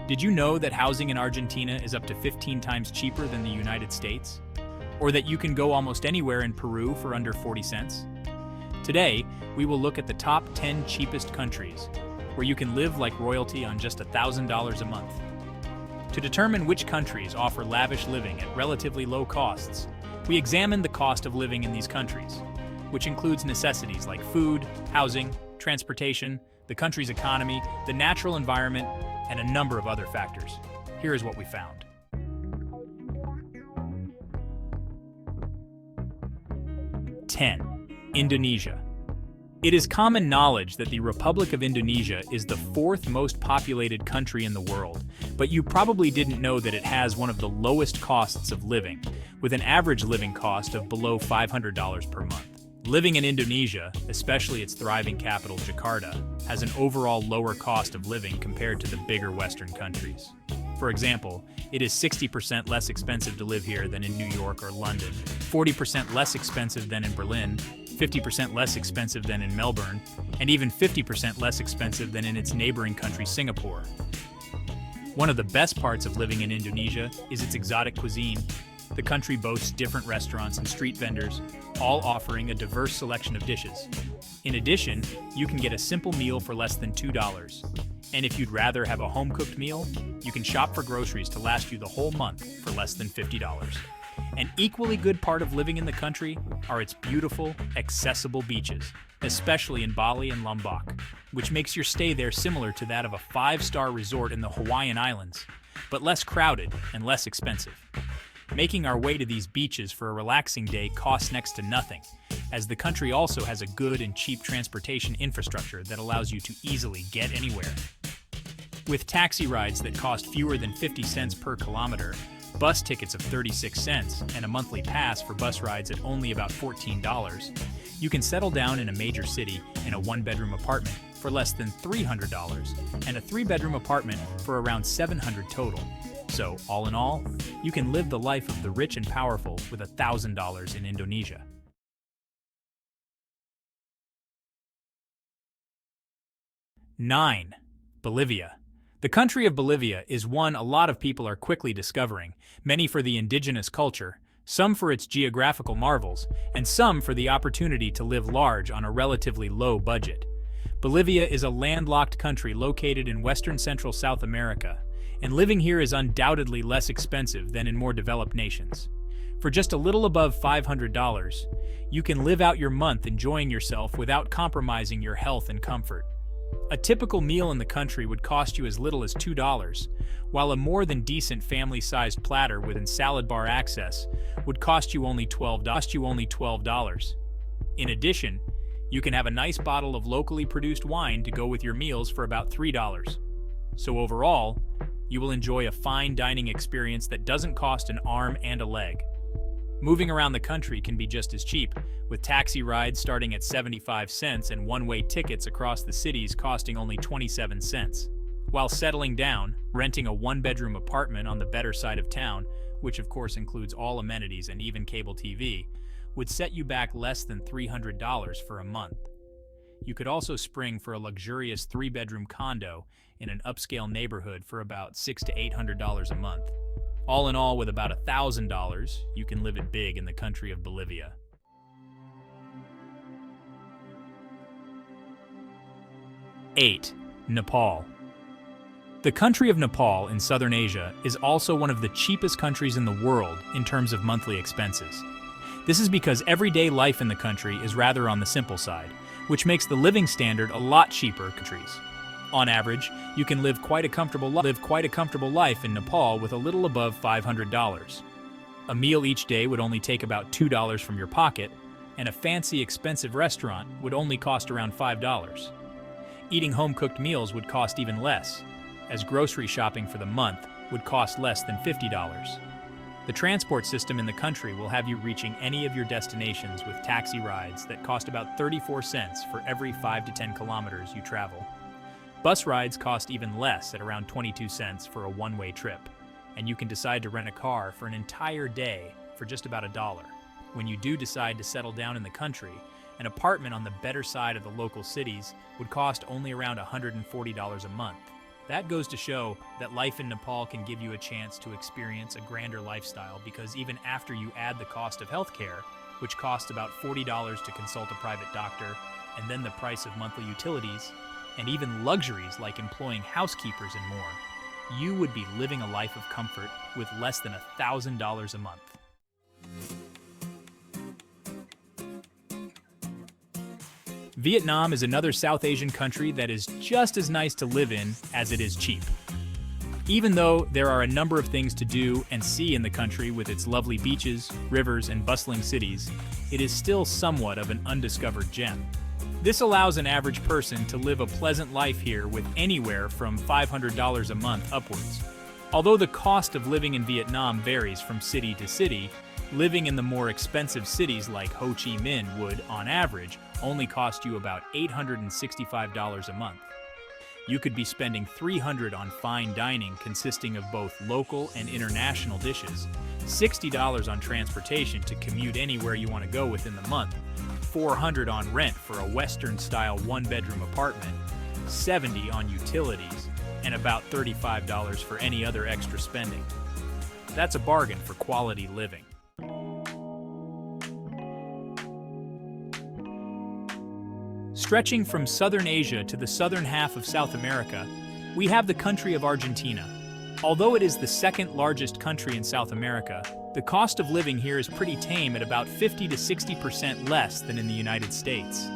Did you know that housing in Argentina is up to 15 times cheaper than the United States? Or that you can go almost anywhere in Peru for under 40 cents? Today, we will look at the top 10 cheapest countries where you can live like royalty on just $1,000 a month. To determine which countries offer lavish living at relatively low costs, we examine the cost of living in these countries, which includes necessities like food, housing, transportation, the country's economy, the natural environment, and a number of other factors. Here is what we found. Indonesia. It is common knowledge that the Republic of Indonesia is the fourth most populated country in the world, but you probably didn't know that it has one of the lowest costs of living, with an average living cost of below $500 per month. Living in Indonesia, especially its thriving capital Jakarta, has an overall lower cost of living compared to the bigger Western countries. For example, it is 60% less expensive to live here than in New York or London, 40% less expensive than in Berlin, 50% less expensive than in Melbourne, and even 50% less expensive than in its neighboring country Singapore. One of the best parts of living in Indonesia is its exotic cuisine. The country boasts different restaurants and street vendors, all offering a diverse selection of dishes. In addition, you can get a simple meal for less than $2. And if you'd rather have a home-cooked meal, you can shop for groceries to last you the whole month for less than $50. An equally good part of living in the country are its beautiful, accessible beaches, especially in Bali and Lombok, which makes your stay there similar to that of a 5-star resort in the Hawaiian Islands, but less crowded and less expensive. Making our way to these beaches for a relaxing day costs next to nothing, as the country also has a good and cheap transportation infrastructure that allows you to easily get anywhere. With taxi rides that cost fewer than 50 cents per kilometer, bus tickets of 36 cents, and a monthly pass for bus rides at only about $14, you can settle down in a major city in a 1-bedroom apartment for less than $300 and a 3-bedroom apartment for around $700 total. So, all in all, you can live the life of the rich and powerful with $1,000 in Indonesia. 9. Bolivia. The country of Bolivia is one a lot of people are quickly discovering, many for the indigenous culture, some for its geographical marvels, and some for the opportunity to live large on a relatively low budget. Bolivia is a landlocked country located in western central South America, and living here is undoubtedly less expensive than in more developed nations. For just a little above $500, you can live out your month enjoying yourself without compromising your health and comfort. A typical meal in the country would cost you as little as $2, while a more than decent family-sized platter with salad bar access would cost you only $12. In addition, you can have a nice bottle of locally produced wine to go with your meals for about $3. So overall, you will enjoy a fine dining experience that doesn't cost an arm and a leg. Moving around the country can be just as cheap, with taxi rides starting at 75 cents and one-way tickets across the cities costing only 27 cents. While settling down, renting a 1-bedroom apartment on the better side of town, which of course includes all amenities and even cable TV, would set you back less than $300 for a month. You could also spring for a luxurious 3-bedroom condo in an upscale neighborhood for about $600 to $800 a month. All in all, with about $1,000, you can live it big in the country of Bolivia. 8. Nepal. The country of Nepal in southern Asia is also one of the cheapest countries in the world in terms of monthly expenses. This is because everyday life in the country is rather on the simple side, which makes the living standard a lot cheaper countries. On average, you can live quite a comfortable life in Nepal with a little above $500. A meal each day would only take about $2 from your pocket, and a fancy expensive restaurant would only cost around $5. Eating home-cooked meals would cost even less, as grocery shopping for the month would cost less than $50. The transport system in the country will have you reaching any of your destinations with taxi rides that cost about 34 cents for every 5 to 10 kilometers you travel. Bus rides cost even less at around 22 cents for a one-way trip, and you can decide to rent a car for an entire day for just about $1. When you do decide to settle down in the country, an apartment on the better side of the local cities would cost only around $140 a month. That goes to show that life in Nepal can give you a chance to experience a grander lifestyle, because even after you add the cost of healthcare, which costs about $40 to consult a private doctor, and then the price of monthly utilities, and even luxuries like employing housekeepers and more, you would be living a life of comfort with less than $1,000 a month. Vietnam is another South Asian country that is just as nice to live in as it is cheap. Even though there are a number of things to do and see in the country with its lovely beaches, rivers, and bustling cities, it is still somewhat of an undiscovered gem. This allows an average person to live a pleasant life here with anywhere from $500 a month upwards. Although the cost of living in Vietnam varies from city to city, living in the more expensive cities like Ho Chi Minh would, on average, only cost you about $865 a month. You could be spending $300 on fine dining consisting of both local and international dishes, $60 on transportation to commute anywhere you want to go within the month, $400 on rent for a Western-style one-bedroom apartment, $70 on utilities, and about $35 for any other extra spending. That's a bargain for quality living. Stretching from southern Asia to the southern half of South America, we have the country of Argentina. Although it is the second largest country in South America, the cost of living here is pretty tame at about 50 to 60% less than in the United States.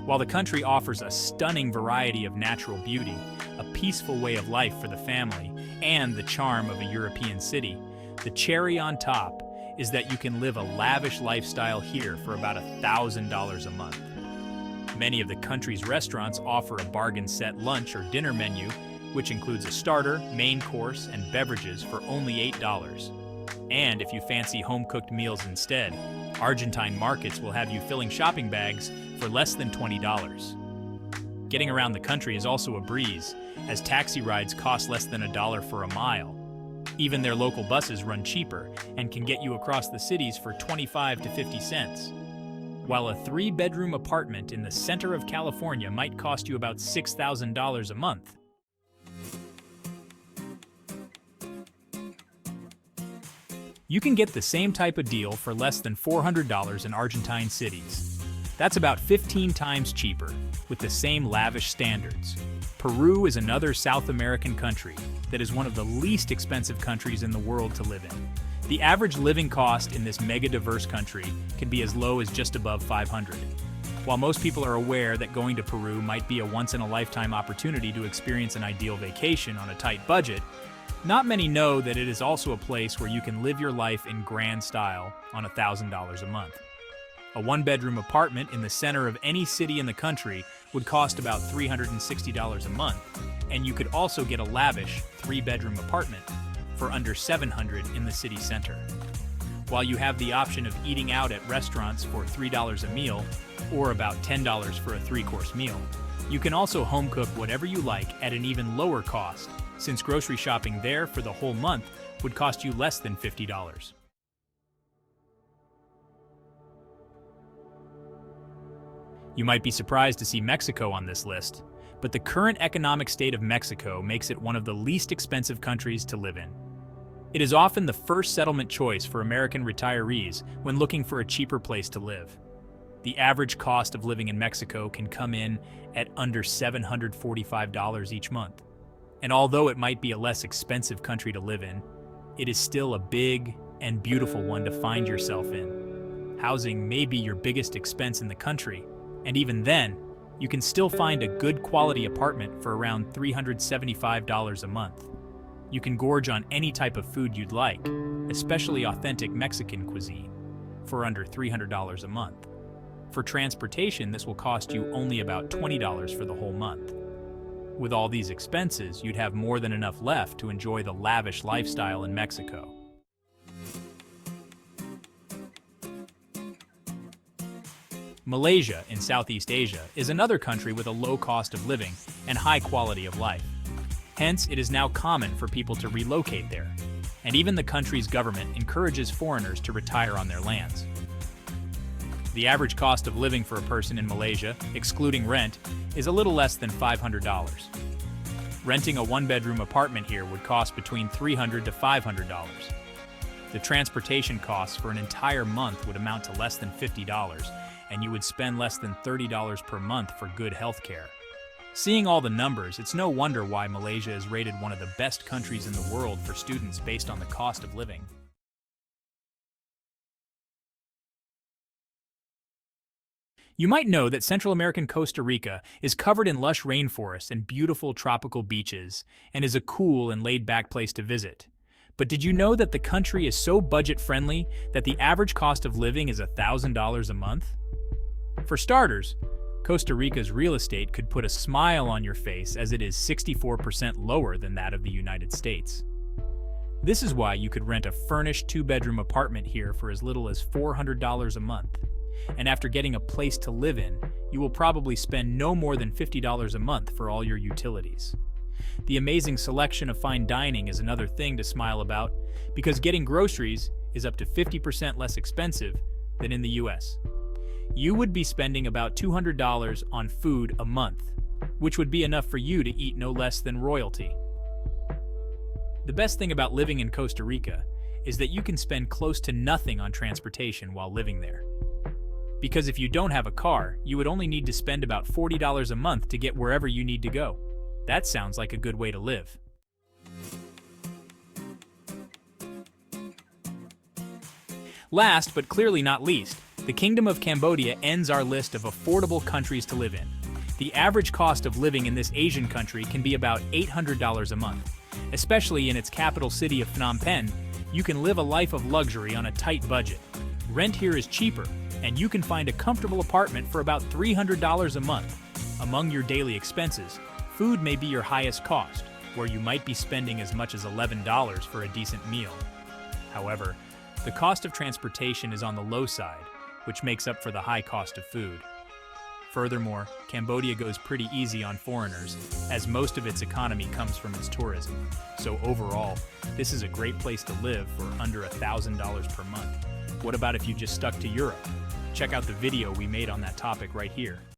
While the country offers a stunning variety of natural beauty, a peaceful way of life for the family, and the charm of a European city, the cherry on top is that you can live a lavish lifestyle here for about $1,000 a month. Many of the country's restaurants offer a bargain set lunch or dinner menu, which includes a starter, main course, and beverages for only $8. And if you fancy home-cooked meals instead, Argentine markets will have you filling shopping bags for less than $20. Getting around the country is also a breeze, as taxi rides cost less than $1 for a mile. Even their local buses run cheaper and can get you across the cities for 25 to 50 cents. While a 3-bedroom apartment in the center of California might cost you about $6,000 a month. You can get the same type of deal for less than $400 in Argentine cities. That's about 15 times cheaper, with the same lavish standards. Peru is another South American country that is one of the least expensive countries in the world to live in. The average living cost in this mega-diverse country can be as low as just above $500. While most people are aware that going to Peru might be a once-in-a-lifetime opportunity to experience an ideal vacation on a tight budget, not many know that it is also a place where you can live your life in grand style on $1,000 a month. A one-bedroom apartment in the center of any city in the country would cost about $360 a month, and you could also get a lavish 3-bedroom apartment for under $700 in the city center. While you have the option of eating out at restaurants for $3 a meal, or about $10 for a 3-course meal, you can also home cook whatever you like at an even lower cost, since grocery shopping there for the whole month would cost you less than $50. You might be surprised to see Mexico on this list, but the current economic state of Mexico makes it one of the least expensive countries to live in. It is often the first settlement choice for American retirees when looking for a cheaper place to live. The average cost of living in Mexico can come in at under $745 each month. And although it might be a less expensive country to live in, it is still a big and beautiful one to find yourself in. Housing may be your biggest expense in the country, and even then, you can still find a good quality apartment for around $375 a month. You can gorge on any type of food you'd like, especially authentic Mexican cuisine, for under $300 a month. For transportation, this will cost you only about $20 for the whole month. With all these expenses, you'd have more than enough left to enjoy the lavish lifestyle in Mexico. Malaysia in Southeast Asia is another country with a low cost of living and high quality of life. Hence, it is now common for people to relocate there, and even the country's government encourages foreigners to retire on their lands. The average cost of living for a person in Malaysia, excluding rent, is a little less than $500. Renting a one-bedroom apartment here would cost between $300 to $500. The transportation costs for an entire month would amount to less than $50, and you would spend less than $30 per month for good health care. Seeing all the numbers, it's no wonder why Malaysia is rated one of the best countries in the world for students based on the cost of living. You might know that Central American Costa Rica is covered in lush rainforests and beautiful tropical beaches, and is a cool and laid-back place to visit. But did you know that the country is so budget-friendly that the average cost of living is $1,000 a month? For starters, Costa Rica's real estate could put a smile on your face, as it is 64% lower than that of the United States. This is why you could rent a furnished two-bedroom apartment here for as little as $400 a month. And after getting a place to live in, you will probably spend no more than $50 a month for all your utilities. The amazing selection of fine dining is another thing to smile about, because getting groceries is up to 50% less expensive than in the US. You would be spending about $200 on food a month, which would be enough for you to eat no less than royalty. The best thing about living in Costa Rica is that you can spend close to nothing on transportation while living there. Because if you don't have a car, you would only need to spend about $40 a month to get wherever you need to go. That sounds like a good way to live. Last, but clearly not least, the Kingdom of Cambodia ends our list of affordable countries to live in. The average cost of living in this Asian country can be about $800 a month. Especially in its capital city of Phnom Penh, you can live a life of luxury on a tight budget. Rent here is cheaper, and you can find a comfortable apartment for about $300 a month. Among your daily expenses, food may be your highest cost, where you might be spending as much as $11 for a decent meal. However, the cost of transportation is on the low side, which makes up for the high cost of food. Furthermore, Cambodia goes pretty easy on foreigners, as most of its economy comes from its tourism. So overall, this is a great place to live for under $1,000 per month. What about if you just stuck to Europe? Check out the video we made on that topic right here.